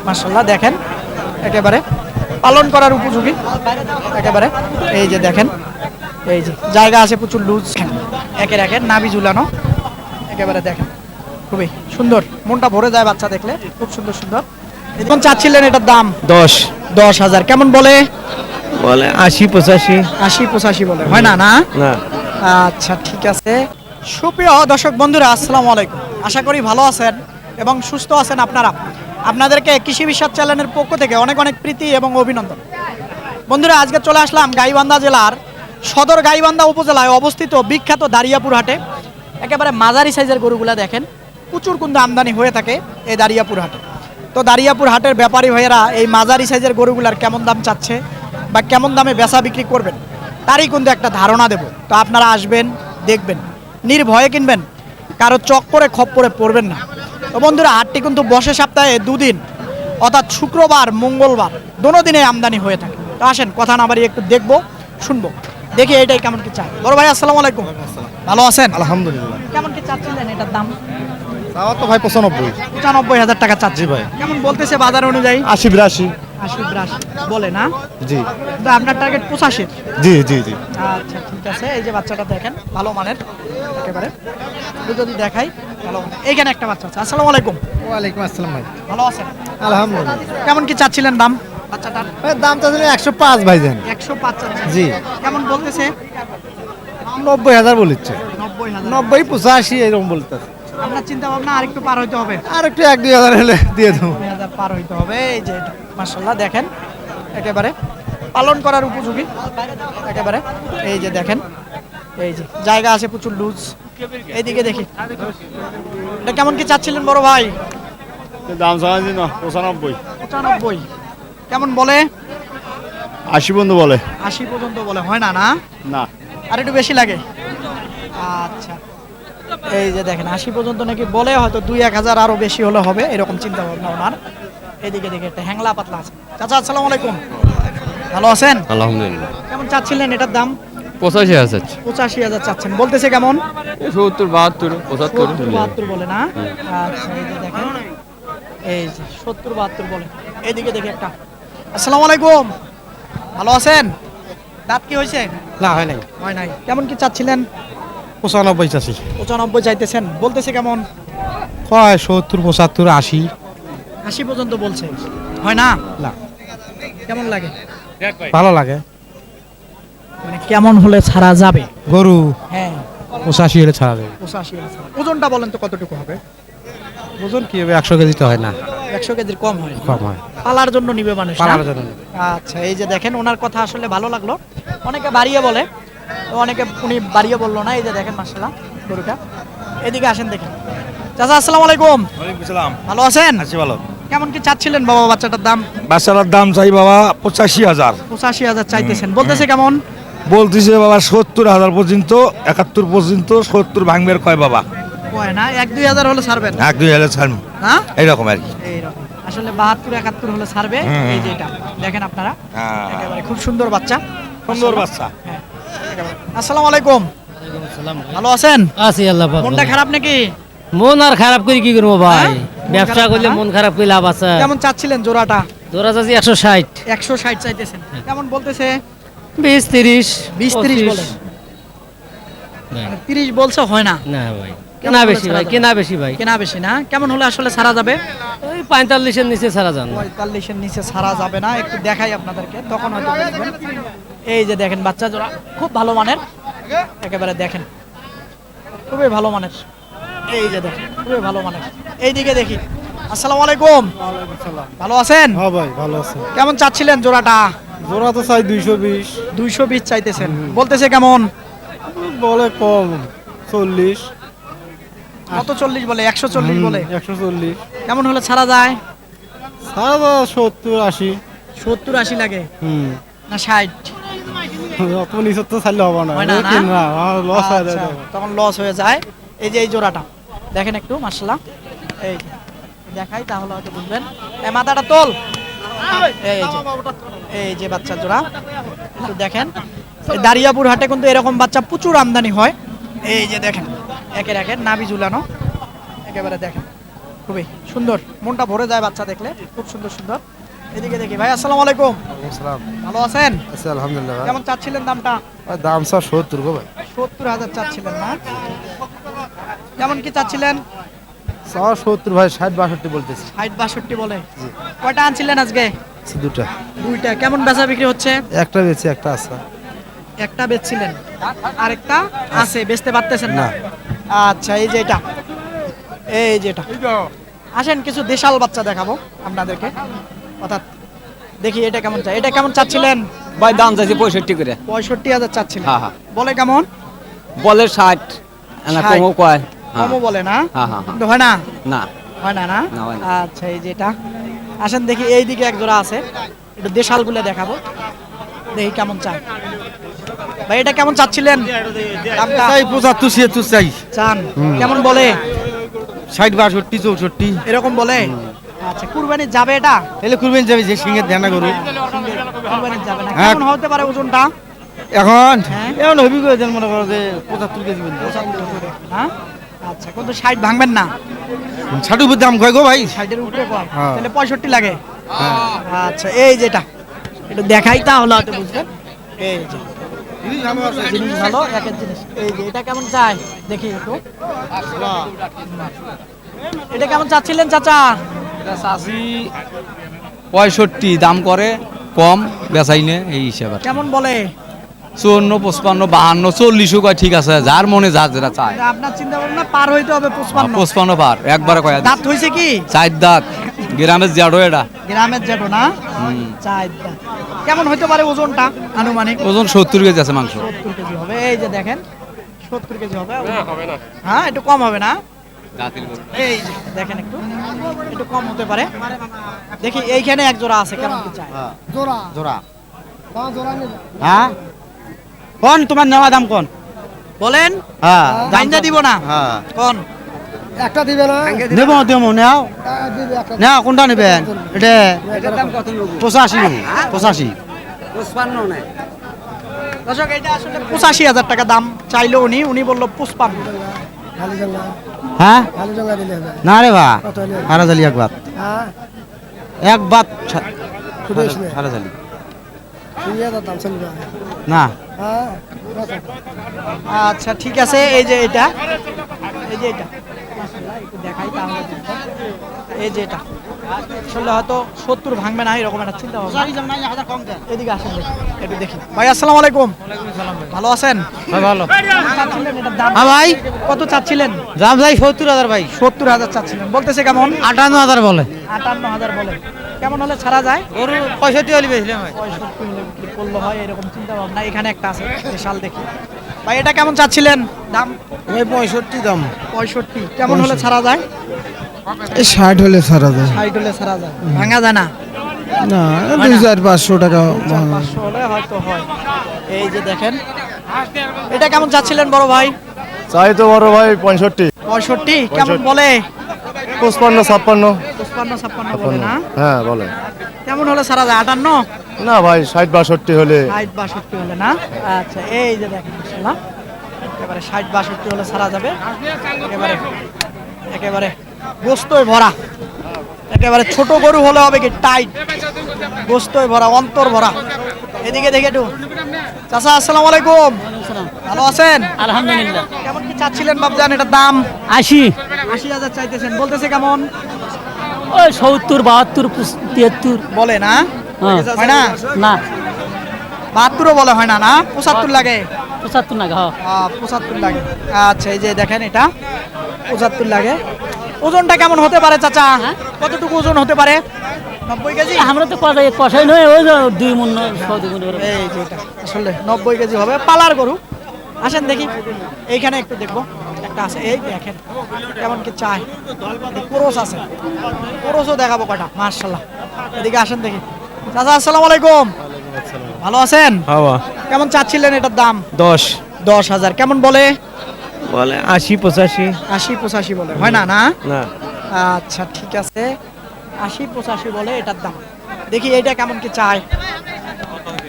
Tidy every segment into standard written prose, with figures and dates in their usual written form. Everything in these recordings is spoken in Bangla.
মাশাআল্লাহ দেখেন একেবারে পালন করার উপযোগী একেবারে। এই যে দেখেন এই যে জায়গা আছে প্রচুর লুজ, একের একের নাভি ঝুলানো একেবারে দেখেন খুবই সুন্দর, মনটা ভরে যায় বাচ্চা দেখলে, খুব সুন্দর সুন্দর। এখন চাচ্ছিলেন এটার দাম 10,000, কেমন বলে? বলে 80-85। 80-85 বলে, হয় না? না, না। আচ্ছা ঠিক আছে। সুপ্রিয় দর্শক বন্ধুরা আসসালামু আলাইকুম, আশা করি ভালো আছেন এবং সুস্থ আছেন আপনারা। আপনাদেরকে কৃষি বিশ্বাস চ্যানেলের পক্ষ থেকে অনেক অনেক প্রীতি এবং অভিনন্দন। বন্ধুরা আজকে চলে আসলাম গাইবান্ধা জেলার সদর গাইবান্ধা উপজেলায় অবস্থিত বিখ্যাত দারিয়াপুর হাটে। একেবারে মাঝারি সাইজের গরুগুলা দেখেন, প্রচুর কিন্তু আমদানি হয়ে থাকে এই দারিয়াপুর হাটে। তো দারিয়াপুর হাটের ব্যাপারী ভাইয়েরা এই মাঝারি সাইজের গরুগুলার কেমন দাম চাচ্ছে বা কেমন দামে বেচা বিক্রি করবেন তারই কিন্তু একটা ধারণা দেব। তো আপনারা আসবেন, দেখবেন, নির্ভয়ে কিনবেন, কারো চক্করে খপ্পরে পড়বেন না। তো বন্ধুরা হাটটি কিন্তু বসে সপ্তাহে দুদিন, অর্থাৎ শুক্রবার মঙ্গলবার দোনো দিনে আমদানি হয়ে থাকে। তো আসেন কথা না বাড়িয়ে একটু দেখবো শুনবো, দেখি এইটাই কেমন কি চাই। বড় ভাই আসসালামু আলাইকুম, ভালো আছেন? আলহামদুলিল্লাহ। কেমন কি চাচ্ছিলেন এটার দাম? তাও তো ভাই 95। 95,000 টাকা চাচ্ছি জি ভাই। কেমন বলতেছে বাজার অনুযায়ী? 80-82। 80-82 বলে না? জি কিন্তু আপনার টার্গেট 85। জি জি জি। আচ্ছা ঠিক আছে। এই যে বাচ্চাটা দেখেন ভালো মানের একেবারে, যদি দেখাই ভালো মানের। এইখানে একটা বাচ্চা আছে। আসসালামু আলাইকুম। ওয়ালাইকুম আসসালাম ভাই। ভালো আছেন? আলহামদুলিল্লাহ। কেমন কি চাচ্ছিলেন দাম বাচ্চাটার? দাম তো 105 ভাইজান। 105 চাচ্ছেন? জি। কেমন বলতেছে? 90,000 বলিচ্ছে। 90,000। 90-85 এরকম বলতেছে। আপনার চিন্তা ভাবনা আরেকটু পার হইতে হবে, আর একটু 1-2 হাজার হলে দিয়ে দেবো। 2000 পার হইতে হবে। এই যে মাশাআল্লাহ দেখেন একেবারে পালন করার উপযোগী একেবারে। এই যে দেখেন এই যে জায়গা আছে প্রচুর লুজ। এইদিকে দেখি এটা কেমন কি চাচ্ছিলেন বড় ভাই? দাম চাইছি না 95। 95 কেমন বলে? 80 বন্ধু বলে। 80 পর্যন্ত বলে, হয় না? না, না। আর একটু বেশি লাগে। আচ্ছা এই যে দেখেন 80 পর্যন্ত নাকি বলে, হয়তো 2-1 হাজার আরো বেশি হলে হবে এরকম চিন্তা ভাবনা ওনার। এদিকে দেখে একটা হ্যাংলা পাতলা আছে। চাচা আসসালামু আলাইকুম, ভালো আছেন? আলহামদুলিল্লাহ। কেমন চাচ্ছিলেন এটার দাম? 85,000। 85,000 চাচ্ছেন, বলতেছে কেমন? 70, 72, 75। 70-72 বলে না? আচ্ছা এই যে দেখেন এই যে 70-72 বলে। এইদিকে দেখে একটা। আসসালামু আলাইকুম, ভালো আছেন? দাঁত কি হয়েছে? না হয় নাই। হয় নাই। কেমন কি চাচ্ছিলেন? 95 চাষি। 95 চাইতেছেন, বলতেছে কেমন? কয় 70-75-80। 80 পর্যন্ত বলছে, হয় না? না। কেমন লাগে? ভালো লাগে। মানে কেমন হলে ছাড়া যাবে? গরু হ্যাঁ 85 হলে ছাড়া যাবে। 85 হলে ছাড়া। ওজনটা বলেন তো কতটুকু হবে? ওজন কি হবে? 100 কেজি তো হয় না, 100 কেজির কম হয়? কম হয়। পালার জন্য নিবে মানুষ না? পালার জন্য। আচ্ছা এই যে দেখেন ওনার কথা আসলে ভালো লাগলো। অনেকে বাড়িয়ে বলে, তো অনেকে উনি বাড়িয়ে বললো না। এই যে দেখেন মাশাআল্লাহ গরুটা। এদিকে আসেন দেখেন। চাচা আসসালামু আলাইকুম। ওয়ালাইকুম আসসালাম। ভালো আছেন? আছি ভালো। কেমন কি চাচ্ছিলেন বাবা বাচ্চাটার দাম? বাচ্চাটার দাম চাই বাবা 85,000। 85,000 চাইতেছেন, বলতেছে কেমন? বলতেছে বাবা 70,000 পর্যন্ত, 71 পর্যন্ত, 70 ভাঙবের কয় বাবা। কয় না 1-2 হাজার হলে ছাড়বেন? 1-2 হাজার ছাড়বো না এইরকম আর কি। এইরকম আসলে 72-71 হলে ছাড়বে। এই যে এটা দেখেন আপনারা, হ্যাঁ। একেবারে খুব সুন্দর বাচ্চা। সুন্দর বাচ্চা। হ্যাঁ একেবারে। আসসালামু আলাইকুম, ভালো আছেন? আছি আল্লাহ পাক। মনটা খারাপ নাকি? মন আর খারাপ করে কি করবো ভাই? হ্যাঁ? মন ব্যবসা খারাপ করলে না? মন খারাপ করে লাভ আছে। কেমন চাচ্ছিলেন জোড়াটা? জোড়া চাচ্ছি 160। 160 চাইতেছেন, কেমন বলতেছে? 20-30। 20-30 বলে, মানে 30 বলছে, হয় না? না ভাই, কেনা বেশি ভাই, কেনা বেশি ভাই। কেনা বেশি না? কেমন হলে আসলে ছাড়া যাবে? ওই 45-এর নিচে ছাড়া যান না। 45-এর নিচে ছাড়া যাবে না। একটু দেখাই আপনাদেরকে, তখন হয়তো বুঝবেন। এই যে দেখেন বাচ্চা জোড়া খুব ভালো মানের একেবারে, দেখেন খুবই ভালো মানের। এই যে দেখেন খুবই ভালো মানের। এইদিকে দেখি। আসসালামু আলাইকুম, ভালো আছেন? হ্যাঁ ভাই ভালো আছে। কেমন চাচ্ছিলেন জোড়াটা? জোড়া তো চাই 220। 220 চাইতেছেন, বলতেছে কেমন? বলে কম 40। কত 40 বলে? 140 বলে। 140। কেমন হলে ছাড়া যায়? ছাড়া 70-80। 70-80 লাগে না 60? অত নিচে তো ছাড়লে হবে না। হয় না, না? না লস হয়ে যায় আচ্ছা, তখন লস হয়ে যায়। এই যে এই জোড়াটা দেখেন একটু মাশাআল্লাহ, এই যে দেখাই তাহলে হয়তো বুঝবেন। এই মাথাটা তোল। এই যে বাচ্চা জোড়া একটু দেখেন। এই দারিয়াপুর হাটে কিন্তু এরকম বাচ্চা প্রচুর আমদানি হয়। এই যে দেখেন একের একের নাভি ঝুলানো একেবারে দেখেন খুবই সুন্দর, মনটা ভরে যায় বাচ্চা দেখলে, খুব সুন্দর সুন্দর। এদিকে দেখি ভাই, আসসালামু আলাইকুম, ভালো আছেন? আলহামদুলিল্লাহ ভাই। কেমন চাচ্ছিলেন দামটা? ভাই দাম স্যার 70 গো ভাই। 70,000 চাচ্ছিলেন না? কেমন কি চাচ্ছিলেন? স্যার 70 ভাই, 60 62 বলতেছি। 60-62 বলে। কয়টা আনছিলেন আজকে? দুটা, দুইটা। কেমন বেচা বিক্রি হচ্ছে? একটা বেচে একটা আছে। একটা বেচছিলেন, আরেকটা আছে, বেচতে পারতেছেন না? আচ্ছা, এই যে এটা, এই যে এটা। আসেন কিছু দেশাল বাচ্চা দেখাবো আপনাদেরকে, অর্থাৎ দেখি এটা কেমন চাই। এটা কেমন চাচ্ছিলেন? ভাই দাম চাইছে 65 করে। 65,000 চাচ্ছিলেন। হ্যাঁ, হ্যাঁ। বলে কেমন? বলে 60, না 60 কমও কয়। হ্যাঁ। কমও বলে না? হ্যাঁ, হ্যাঁ, হ্যাঁ। কিন্তু হয় না? না হয় না না? না, হয় না। আচ্ছা, এই যে এটা। আসেন দেখি, এই দিকে এক জোড়া আছে, একটু দেশালগুলো দেখাবো, দেখি কেমন চাই। ভাই এটা কেমন চাচ্ছিলেন? দামটা 75 76 চাই। চান কেমন বলে? 60 62 64 এরকম বলে? আচ্ছা, কুরবানি যাবে এটা? এলে কুরবানি যাবে যে সিংহের ধ্যান গরু। কুরবানি যাবে না? হ্যাঁ। কেমন হতে পারে ওজনটা? এখন হ্যাঁ। এখন হবি করে দেন, মনে করো যে 75 কেজি বলতে। হ্যাঁ, আচ্ছা, কিন্তু 60 ভাঙবেন না? 60 উপর দাম কয় গো ভাই? 60-এর উপরে কয়? হ্যাঁ। তাহলে 65 লাগে? আচ্ছা, এই যেটা একটু দেখাই তাহলে হয়তো বুঝবেন। এই যে জিনিস ভালো, একের জিনিস। এই যে এটা কেমন চাই দেখি একটু। এটা কেমন চাচ্ছিলেন চাচা? চাষি 65 দাম করে, কম বেচাই নে এই হিসাবে। কেমন বলে? 54 55 52 40 কয়, ঠিক আছে, যার মনে যা যেটা চায়। এটা আপনার চিন্তা ভাবনা পার হইতে হবে 55। 55 পার একবারে কয়। দাঁত হইছে কি? 4 দাঁত, গ্রামের জেডো এটা। গ্রামের যেটো না? চার দাঁত। কেমন হইতে পারে ওজনটা আনুমানিক? ওজন 70 কেজি আছে মাংস। 70 কেজি হবে। এই যে দেখেন, 70 কেজি হবে। হ্যাঁ, একটু কম হবে না? এই যে দেখেন, একটু একটু কম হতে পারে। দেখি এইখানে এক জোড়া আছে, কেমন কি চাই? জোড়া হ্যাঁ, কোন তোমার নেওয়া দাম কোন? বলেন, হ্যাঁ জানজা দিব না? হ্যাঁ কোন? নেব দেবো, নাও নাও, কোনটা নেবেন? এটা 85 85 দর্শক, এটা আসলে 85,000 টাকা দাম চাইলো উনি, উনি বললো 55। হ্যাঁ না রে ভা, হারাজালি এক বাত হারাজালি না। আচ্ছা, ঠিক আছে। এই যে এটা, এই যে এটা একটু দেখাই তাহলে বুঝবেন। এই যে এটা আসলে হয়তো 70 ভাঙবে না, এরকম একটা চিন্তা ভাবনা। এদিকে আসেন দেখি, একটু দেখি। ভাই আসসালামু আলাইকুম, ভালো আছেন? ভালো। চাচ্ছিলেন এটার দাম? হ্যাঁ ভাই, কত চাচ্ছিলেন? দাম যাই 70,000 ভাই। 70,000 চাচ্ছিলেন, বলতেছে কেমন? 58,000 বলে। 58,000 বলে। কেমন হলে ছাড়া যায়? ওর 65 হলে বেচলাম ভাই। 65 হলে বিক্রি করলে হয়, এরকম চিন্তা ভাবনা। এখানে একটা আছে বিশাল দেখি। ভাই এটা কেমন চাচ্ছিলেন দাম? ভাই 65 দাম। 65। কেমন হলে ছাড়া যায়? 60 হলে ছাড়া যায়। 60 হলে ছাড়া যায়, ভাঙা যায় না? না, হয় না? 2,500 টাকা। 500 হলে হয়তো হয়। এই যে দেখেন, এটা কেমন চাচ্ছিলেন বড় ভাই? চাই তো বড় ভাই 65 65। কেমন বলে? 55 56। 55-56 বলে না? হ্যাঁ বলে। কেমন হলে ছাড়া যায়? 58? না ভাই 60 62 হলে। 60-62 হলে না? আচ্ছা, এই যে দেখেন, মাশাআল্লাহ, একেবারে 60-62 হলে ছাড়া যাবে। একেবারে একেবারে গোস্তই ভরা, একেবারে ছোট গরু হলে হবে কি টাইট, গোস্তই ভরা, অন্তর ভরা। এদিকে দেখে একটু। চাচা আসসালামু আলাইকুম, ভালো আছেন? আলহামদুলিল্লাহ। কেমন কি চাচ্ছিলেন বাবজান এটার দাম? 80, 80,000 চাইতেছেন, বলতেছে কেমন? ওই 70 72 73 বলে না? হ্যাঁ। হয় না? না 72 বলে, হয় না? না 75 লাগে? 75 না। হ্যাঁ 75 লাগে। আচ্ছা, এই যে দেখেন, এটা 75 লাগে। ওজনটা কেমন হতে পারে চাচা? কতটুকু ওজন হতে পারে? 90 কেজি? আমরা তো কষাই নয়, ওই 2 মণ 2 মণ। এই যে এটা আসলে 90 কেজি হবে, পালার গরু। আসেন দেখি, এইখানে একটু দেখবো, একটা আছে, এই দেখেন কেমন কি চাই। কোরস আছে, কোরসও দেখাবো কয়টা, মাশাআল্লাহ। এদিকে আসেন দেখি। চাচা আসসালামু আলাইকুম, ভালো আছেন? কেমন চাচ্ছিলেন এটার দাম? 10,000। কেমন বলে? 80 85। 80-85 বলে, হয় না? না? না আচ্ছা, ঠিক আছে, 80-85 বলে এটার দাম। দেখি এইটা কেমন কি চাই।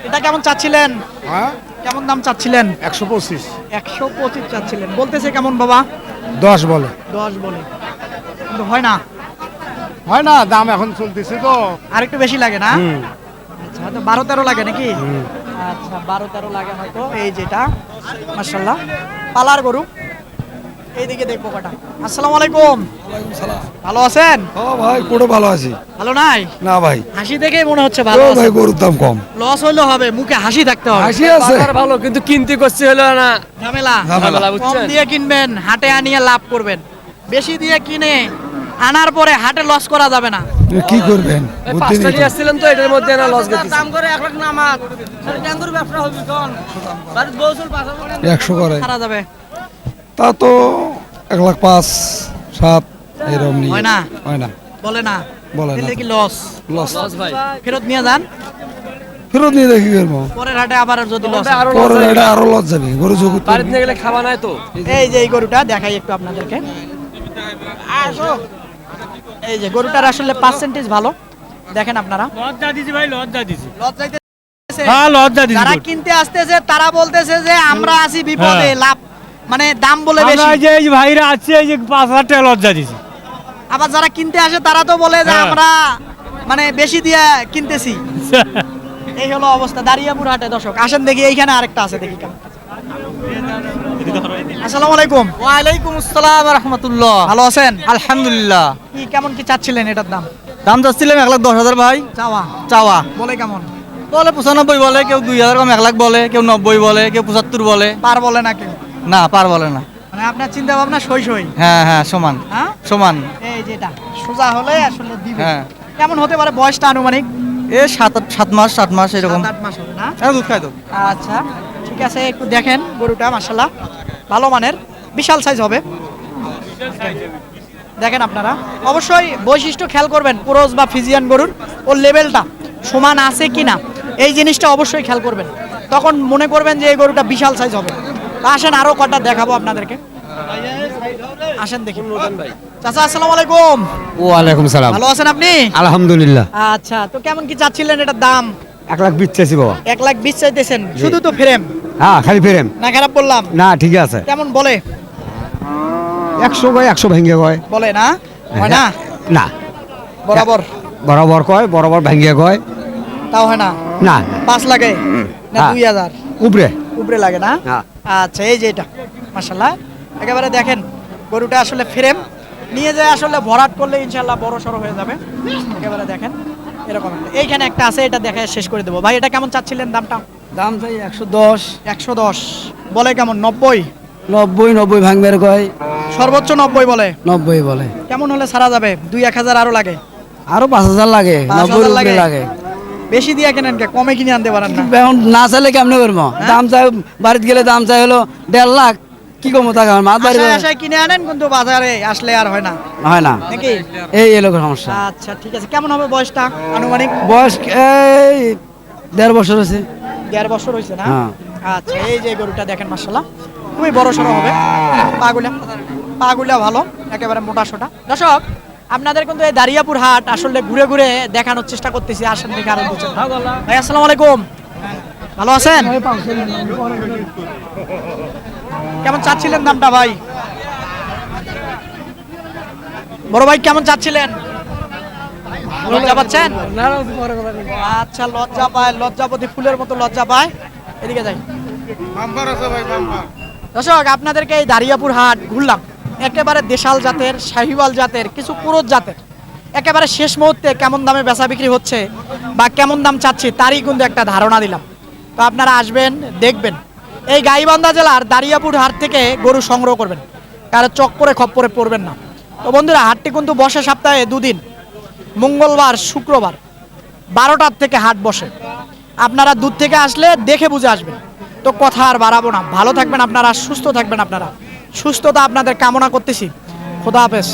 এটা কেমন চাচ্ছিলেন? হ্যাঁ কেমন দাম চাচ্ছিলেন? 125 125 চাচ্ছিলেন, বলতেছে কেমন বাবা? 10 বলে। 10 বলে, কিন্তু হয় না? হয় না, দাম এখন চলতেছে তো। আর একটু বেশি লাগে না? আচ্ছা, হয়তো 12-13 লাগে নাকি? আচ্ছা, 12-13 লাগে হয়তো। এই যেটা মাশাআল্লাহ পালার গরু। এইদিকে দেখবো কটা। আসসালামু আলাইকুম। ভালো আছেন? ভাই পুরো ভালো আছি। ভালো নাই? না ভাই, হাসি দেখেই মনে হচ্ছে ভালো ভাই আছেন। গরুর দাম কম। লস হইলেও হবে, মুখে হাসি থাকতে হবে। হাসি আছে। ভালো কিন্তু কিনতে করছে হলো না ঝামেলা। ঝামেলা, কম বুঝছেন? দিয়ে কিনবেন, হাটে আনিয়ে লাভ করবেন। বেশি দিয়ে কিনে আনার পরে হাটে লস করা যাবে না। কি করবেন? পাঁচটা নিয়ে আসছিলাম তো এটার মধ্যে না লস গেছে। দাম করে 1 লাখ না আমার ট্যাঙ্গুর ব্যবসা হবে কোন বাড়িতে বউসুল পাঁচা 100 করে। সারা যাবে। তা তো 1,05,000, 7 এরকম নিয়ে হয় না? হয় না, বলে না। বলে না। তাহলে কি লস? লস। লস ভাই। ফেরত নিয়ে যান। ফেরত নিয়ে দেখি করবো। পরের হাটে আবার যদি লস আরো পরে এটা আরো লস যাবে, গরু জগৎ। বাড়িতে নিয়ে গেলে খাওয়া নাই তো। এই যে এই গরুটা দেখাই একটু আপনাদেরকে। এই যে গরুটার আসলে পার্সেন্টেজ ভালো, দেখেন আপনারা। লজ্জা দিছি ভাই, লজ্জা দিছি। লজ্জাইতেছে। হ্যাঁ লজ্জা দিছি। যারা কিনতে আসতেছে তারা বলতেছে যে আমরা আছি বিপদে, হ্যাঁ। লাভ মানে দাম বলে আমরা বেশি। এই যে এই যে ভাইরা আছে এই যে 5,000 টাকা লজ্জা দিছি। আবার যারা কিনতে আসে তারা তো বলে যে হ্যাঁ। আমরা মানে বেশি দিয়ে কিনতেছি। এই হলো অবস্থা দাঁড়িয়াপুর হাটে। দর্শক আসেন দেখি, এইখানে আরেকটা আছে দেখি কেমন। আসসালামু আলাইকুম। ওয়ালাইকুম আসসালাম রাহমাতুল্লাহ। ভালো আছেন? আলহামদুলিল্লাহ। কি কেমন কি চাচ্ছিলেন এটার দাম? দাম যাচ্ছিলাম 1,10,000 ভাই। চাওয়া চাওয়া বলে কেমন? বলে 95 বলে, কেউ 2,000 কম 1 লাখ বলে, কেউ 90 বলে, কেউ 75 বলে। পার বলে না কেউ? না, পার বলে না। মানে আপনার চিন্তা ভাবনা সই সই। হ্যাঁ হ্যাঁ, সমান হ্যাঁ সমান। এই যেটা সোজা হলে আসলে দিবে। হ্যাঁ। কেমন হতে পারে বয়সটা আনুমানিক? এ 7 মাস 7 মাস এরকম। 7-8 মাস হবে না? দুধ খাই তো। আচ্ছা ঠিক আছে, একটু দেখেন গরুটা মাশাআল্লাহ ভালো মানের, বিশাল সাইজ হবে। দেখেন আপনারা অবশ্যই বৈশিষ্ট্য খেয়াল করবেন, পুরোজ বা ফিজিয়ান গরুর ওর লেভেলটা সমান আছে কিনা এই জিনিসটা অবশ্যই খেয়াল করবেন, তখন মনে করবেন যে এই গরুটা বিশাল সাইজ হবে। তা আসেন আরো কটা দেখাবো আপনাদেরকে, আসেন দেখি। চাচা আসসালামু আলাইকুম। ওয়ালাইকুম সালাম। ভালো আছেন আপনি? আলহামদুলিল্লাহ। আচ্ছা, তো কেমন কি চাচ্ছিলেন এটার দাম? 1,20,000 চাইছি বাবা। 1,20,000 চাইতেছেন, শুধু তো ফ্রেম হ্যাঁ, খালি ফেরেম না? খারাপ বললাম? না, ঠিক আছে। কেমন বলে? 100 কয়, 100 ভেঙে কয়। বলে না? হয় না? না, বরাবর বরাবর কয়, বরাবর ভেঙে কয়। তাও হয় না? না 5 লাগে না হ্যাঁ। 2,000 উপরে। উপরে লাগে না? হ্যাঁ। আচ্ছা, এই যে এটা মাশাআল্লাহ একেবারে দেখেন গরুটা আসলে ফ্রেম নিয়ে যায় আসলে ভরাট করলে ইনশাআল্লাহ বড় সড়ো হয়ে যাবে। একেবারে দেখেন এরকম একটা। এইখানে একটা আছে, এটা দেখে শেষ করে দেবো। ভাই এটা কেমন চাচ্ছিলেন দামটা? দাম চাই 110, 110 বলে কেমন? 90 90 ভাঙবের কয়, সর্বোচ্চ 90 বলে। 90 বলে। কেমন হলে ছাড়া যাবে? 2-1,000 আরো লাগে? আরো 5,000 লাগে, 5,000 90 লাগে? লাগে। বেশি দিয়ে কেনেন কে? কমে কিনে আনতে পারেন না? এখন না চাইলে কেমনে করবো? দাম চাই বাড়িতে গেলে দাম চাই হলো 1.5 লাখ, কি কমো টাকা মাছ বাড়ি আশায় আশায় কিনে আনেন কিন্তু বাজারে আসলে আর হয় না হয় না, নাকি? এই এলাকার সমস্যা। আচ্ছা ঠিক আছে, কেমন হবে বয়সটা আনুমানিক? বয়স এই 1.5 বছর হয়েছে। 1.5 বছর হয়েছে না? হ্যাঁ। আচ্ছা, এই যে গরুটা দেখেন মাশাআল্লাহ খুবই বড় সড়ো হবে, পাগুলা ভালো, একেবারে মোটা সোটা। দর্শক আপনাদের কিন্তু এই দাঁড়িয়াপুর হাট আসলে ঘুরে ঘুরে দেখানোর চেষ্টা করতেছি, আসেন দেখে আরো বুঝছেন। ভাই আসসালামু আলাইকুম, ভালো আছেন? কেমন চাচ্ছিলেন দামটা ভাই? বড় ভাই কেমন চাচ্ছিলেন? লজ্জা পাচ্ছেন? আচ্ছা, লজ্জা পায়, লজ্জাপতি ফুলের মতো লজ্জা পায়। এদিকে যাই। দর্শক আপনাদেরকে এই দাঁড়িয়াপুর হাট ঘুরলাম, একেবারে দেশাল জাতের, শাহিওয়াল জাতের, কিছু পুরুষ জাতের, একেবারে শেষ মুহূর্তে কেমন দামে বেচা বিক্রি হচ্ছে বা কেমন দাম চাচ্ছে তারই কিন্তু একটা ধারণা দিলাম। তো আপনারা আসবেন, দেখবেন। এই গাইবান্ধা জেলার দাঁড়িয়াপুর হাট থেকে গরু সংগ্রহ করবেন, কারো চক্করে খপ্পরে পড়বেন না। তো বন্ধুরা হাটটি কিন্তু বসে সপ্তাহে 2 দিন, মঙ্গলবার শুক্রবার 12টার থেকে হাট বসে। আপনারা দূর থেকে আসলে দেখে বুঝে আসবেন। তো কথা আর বাড়াবো না, ভালো থাকবেন আপনারা, সুস্থ থাকবেন আপনারা, সুস্থতা আপনাদের কামনা করতেছি। খোদা হাফেজ।